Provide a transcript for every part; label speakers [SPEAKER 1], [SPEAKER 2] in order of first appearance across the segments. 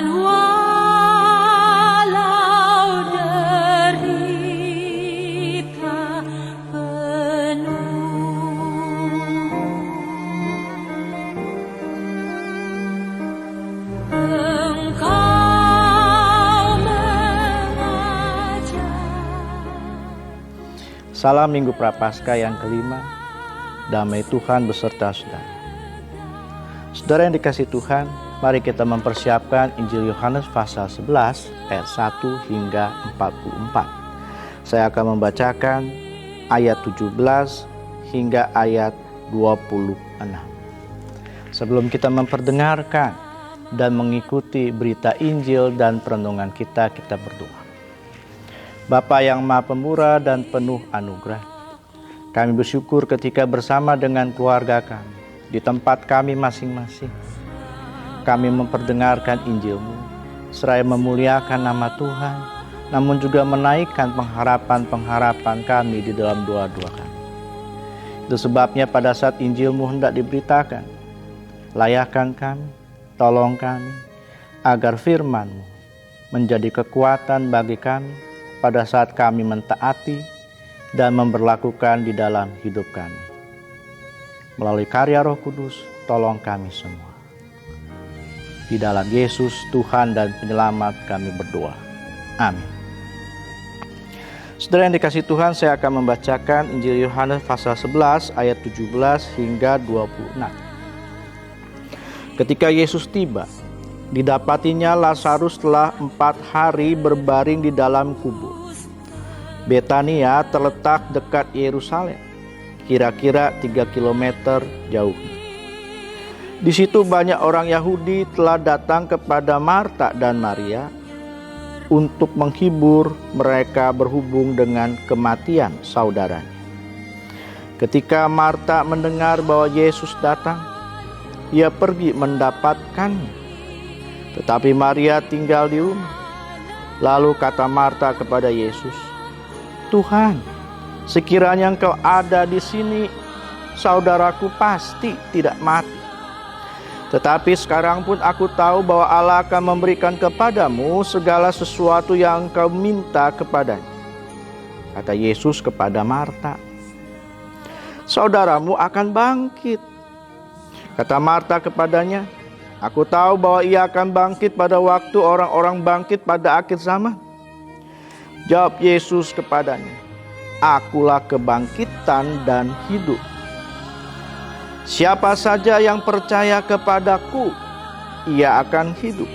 [SPEAKER 1] walau derita penuh, Engkau mengajar.
[SPEAKER 2] Salam Minggu Prapaskah yang kelima. Damai Tuhan beserta saudara. Saudara yang dikasihi Tuhan, mari kita mempersiapkan Injil Yohanes pasal 11 ayat 1 hingga 44. Saya akan membacakan ayat 17 hingga ayat 26. Sebelum kita memperdengarkan dan mengikuti berita Injil dan perenungan kita berdoa. Bapa yang Maha Pemurah dan penuh anugerah, kami bersyukur ketika bersama dengan keluarga kami di tempat kami masing-masing. Kami memperdengarkan Injil-Mu, seraya memuliakan nama Tuhan, namun juga menaikkan pengharapan-pengharapan kami di dalam doa-doa kami. Itu sebabnya pada saat Injil-Mu hendak diberitakan, layakkan kami, tolong kami, agar firman-Mu menjadi kekuatan bagi kami pada saat kami mentaati dan memberlakukan di dalam hidup kami. Melalui karya Roh Kudus, tolong kami semua. Di dalam Yesus, Tuhan dan Penyelamat kami berdoa. Amin. Saudara yang dikasihi Tuhan, saya akan membacakan Injil Yohanes pasal 11 ayat 17 hingga 26. Ketika Yesus tiba, didapatinya Lazarus telah 4 hari berbaring di dalam kubur. Betania terletak dekat Yerusalem, kira-kira 3 km jauhnya. Di situ banyak orang Yahudi telah datang kepada Marta dan Maria untuk menghibur mereka berhubung dengan kematian saudaranya. Ketika Marta mendengar bahwa Yesus datang, ia pergi mendapatkannya. Tetapi Maria tinggal di rumah. Lalu kata Marta kepada Yesus, "Tuhan, sekiranya Engkau ada di sini, saudaraku pasti tidak mati. Tetapi sekarang pun aku tahu bahwa Allah akan memberikan kepadamu segala sesuatu yang Engkau minta kepadanya." Kata Yesus kepada Marta, "Saudaramu akan bangkit." Kata Marta kepadanya, "Aku tahu bahwa ia akan bangkit pada waktu orang-orang bangkit pada akhir zaman." Jawab Yesus kepadanya, "Akulah kebangkitan dan hidup. Siapa saja yang percaya kepadaku, ia akan hidup,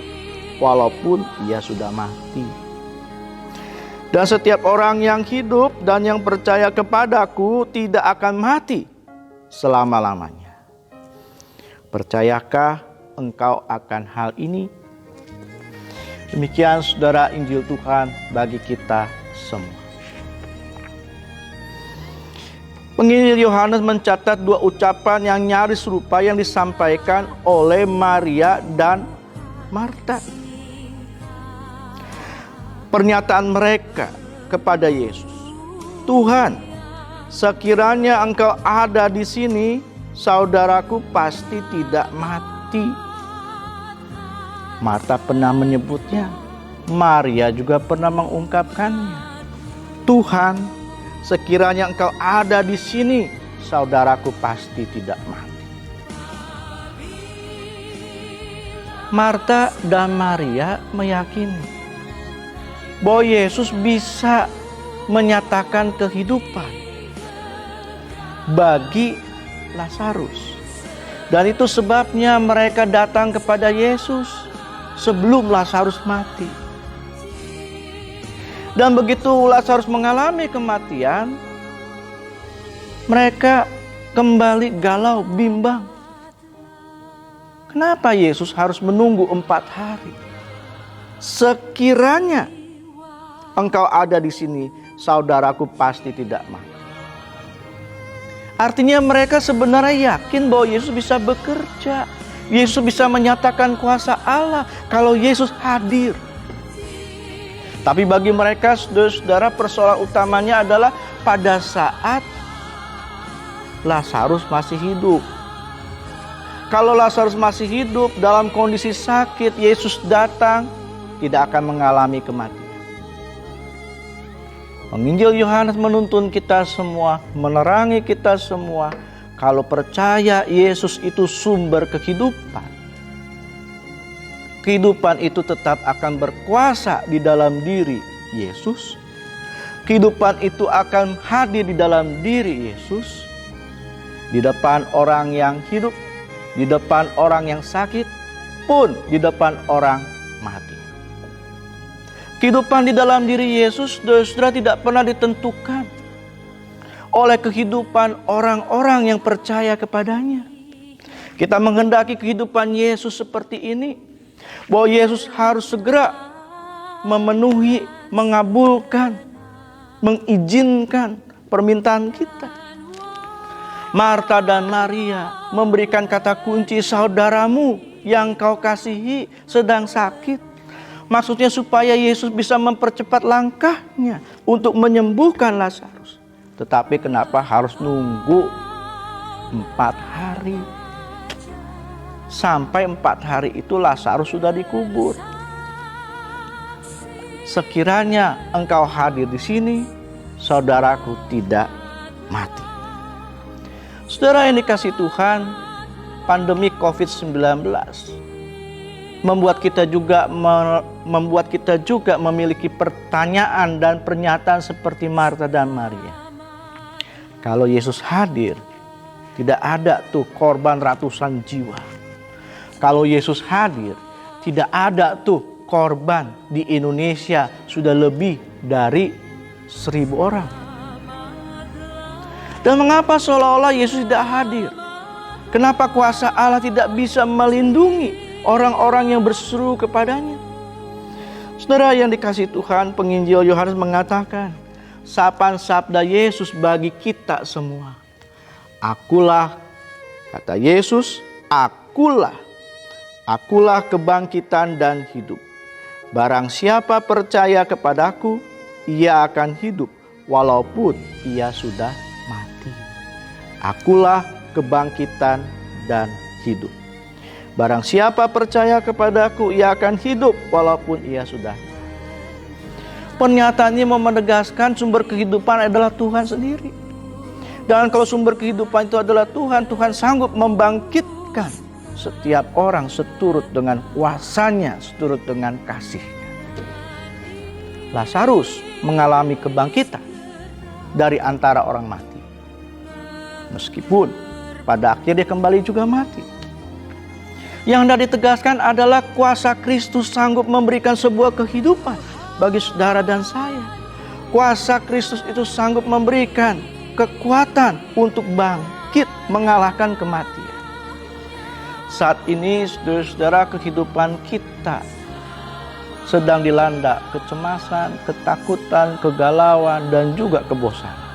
[SPEAKER 2] walaupun ia sudah mati. Dan setiap orang yang hidup dan yang percaya kepadaku tidak akan mati selama-lamanya. Percayakah engkau akan hal ini?" Demikian saudara Injil Tuhan bagi kita semua. Penginjil Yohanes mencatat 2 ucapan yang nyaris serupa yang disampaikan oleh Maria dan Marta. Pernyataan mereka kepada Yesus, "Tuhan, sekiranya Engkau ada di sini, saudaraku pasti tidak mati." Marta pernah menyebutnya, Maria juga pernah mengungkapkannya. "Tuhan, sekiranya Engkau ada di sini, saudaraku pasti tidak mati." Marta dan Maria meyakini bahwa Yesus bisa menyatakan kehidupan bagi Lazarus. Dan itu sebabnya mereka datang kepada Yesus sebelum Lazarus mati. Dan begitu Lazarus mengalami kematian, mereka kembali galau, bimbang. Kenapa Yesus harus menunggu 4 hari? Sekiranya Engkau ada di sini, saudaraku pasti tidak mati. Artinya mereka sebenarnya yakin bahwa Yesus bisa bekerja. Yesus bisa menyatakan kuasa Allah kalau Yesus hadir. Tapi bagi mereka, saudara, persoalan utamanya adalah pada saat Lazarus masih hidup. Kalau Lazarus masih hidup dalam kondisi sakit, Yesus datang, tidak akan mengalami kematian. Penginjil Yohanes menuntun kita semua, menerangi kita semua, kalau percaya Yesus itu sumber kehidupan. Kehidupan itu tetap akan berkuasa di dalam diri Yesus. Kehidupan itu akan hadir di dalam diri Yesus. Di depan orang yang hidup, di depan orang yang sakit, pun di depan orang mati. Kehidupan di dalam diri Yesus, saudara, tidak pernah ditentukan oleh kehidupan orang-orang yang percaya kepadanya. Kita menghendaki kehidupan Yesus seperti ini, bahwa Yesus harus segera memenuhi, mengabulkan, mengizinkan permintaan kita. Marta dan Maria memberikan kata kunci, saudaramu yang kau kasihi sedang sakit. Maksudnya supaya Yesus bisa mempercepat langkahnya untuk menyembuhkan Lazarus. Tetapi kenapa harus nunggu 4 hari? Sampai 4 hari itu Lazarus sudah dikubur. Sekiranya engkau hadir di sini, saudaraku tidak mati. Saudara yang dikasihi Tuhan, pandemi COVID-19 membuat kita juga memiliki pertanyaan dan pernyataan seperti Marta dan Maria. Kalau Yesus hadir, tidak ada tuh korban ratusan jiwa. Kalau Yesus hadir, tidak ada tuh korban di Indonesia sudah lebih dari 1.000 orang. Dan mengapa seolah-olah Yesus tidak hadir? Kenapa kuasa Allah tidak bisa melindungi orang-orang yang berseru kepadanya? Saudara yang dikasihi Tuhan, penginjil Yohanes mengatakan sapaan sabda Yesus bagi kita semua. Akulah, kata Yesus, akulah kebangkitan dan hidup. Barang siapa percaya kepadaku, ia akan hidup walaupun ia sudah mati. Akulah kebangkitan dan hidup. Barang siapa percaya kepadaku, ia akan hidup walaupun ia sudah. Pernyataan ini mau menegaskan sumber kehidupan adalah Tuhan sendiri. Dan kalau sumber kehidupan itu adalah Tuhan, Tuhan sanggup membangkitkan setiap orang seturut dengan kuasanya, seturut dengan kasihnya. Lazarus mengalami kebangkitan dari antara orang mati. Meskipun pada akhirnya dia kembali juga mati. Yang hendak ditegaskan adalah kuasa Kristus sanggup memberikan sebuah kehidupan bagi saudara dan saya. Kuasa Kristus itu sanggup memberikan kekuatan untuk bangkit mengalahkan kematian. Saat ini saudara-saudara, kehidupan kita sedang dilanda kecemasan, ketakutan, kegalauan, dan juga kebosanan.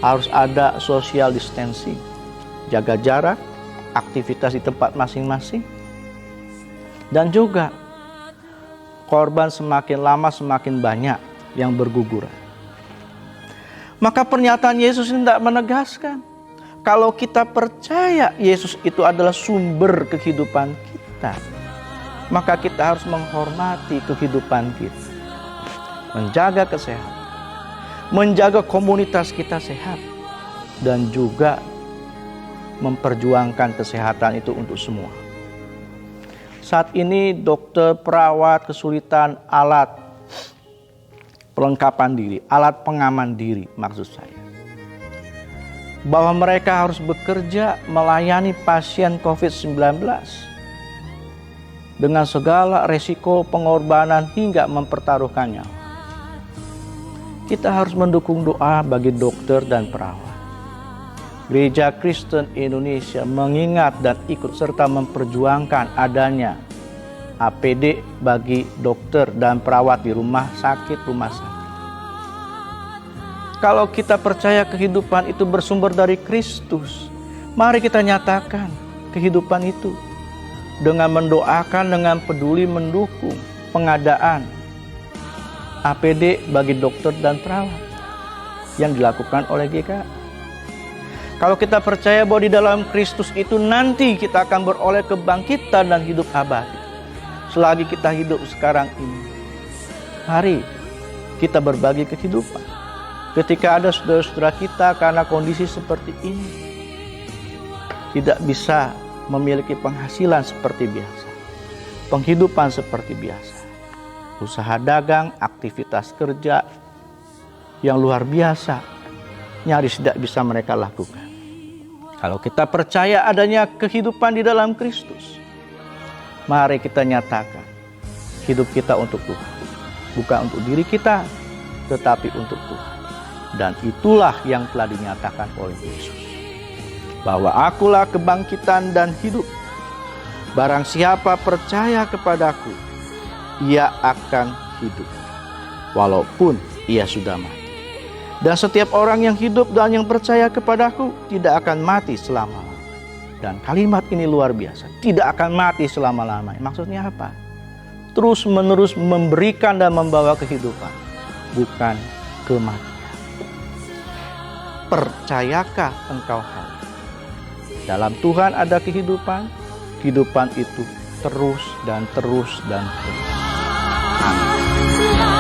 [SPEAKER 2] Harus ada social distancing, jaga jarak, aktivitas di tempat masing-masing, dan juga korban semakin lama semakin banyak yang berguguran. Maka pernyataan Yesus ini tidak menegaskan kalau kita percaya Yesus itu adalah sumber kehidupan kita, maka kita harus menghormati kehidupan kita, menjaga kesehatan, menjaga komunitas kita sehat, dan juga memperjuangkan kesehatan itu untuk semua. Saat ini dokter, perawat kesulitan alat perlengkapan diri, alat pengaman diri maksud saya. Bahwa mereka harus bekerja melayani pasien COVID-19 dengan segala resiko pengorbanan hingga mempertaruhkan nyawa. Kita harus mendukung doa bagi dokter dan perawat. Gereja Kristen Indonesia mengingat dan ikut serta memperjuangkan adanya APD bagi dokter dan perawat di rumah sakit. Kalau kita percaya kehidupan itu bersumber dari Kristus, mari kita nyatakan kehidupan itu dengan mendoakan, dengan peduli mendukung pengadaan APD bagi dokter dan perawat yang dilakukan oleh GKI. Kalau kita percaya bahwa di dalam Kristus itu nanti kita akan beroleh kebangkitan dan hidup abadi. Selagi kita hidup sekarang ini, mari kita berbagi kehidupan. Ketika ada saudara-saudara kita karena kondisi seperti ini, tidak bisa memiliki penghasilan seperti biasa, penghidupan seperti biasa, usaha dagang, aktivitas kerja yang luar biasa, nyaris tidak bisa mereka lakukan. Kalau kita percaya adanya kehidupan di dalam Kristus, mari kita nyatakan hidup kita untuk Tuhan. Bukan untuk diri kita, tetapi untuk Tuhan. Dan itulah yang telah dinyatakan oleh Yesus. Bahwa akulah kebangkitan dan hidup. Barang siapa percaya kepadaku, ia akan hidup. Walaupun ia sudah mati. Dan setiap orang yang hidup dan yang percaya kepadaku tidak akan mati selama-lamanya. Dan kalimat ini luar biasa. Tidak akan mati selama-lamanya. Maksudnya apa? Terus menerus memberikan dan membawa kehidupan. Bukan kematian. Percayakah engkau hal ini? Dalam Tuhan ada kehidupan. Kehidupan itu terus dan terus dan terus. Amin.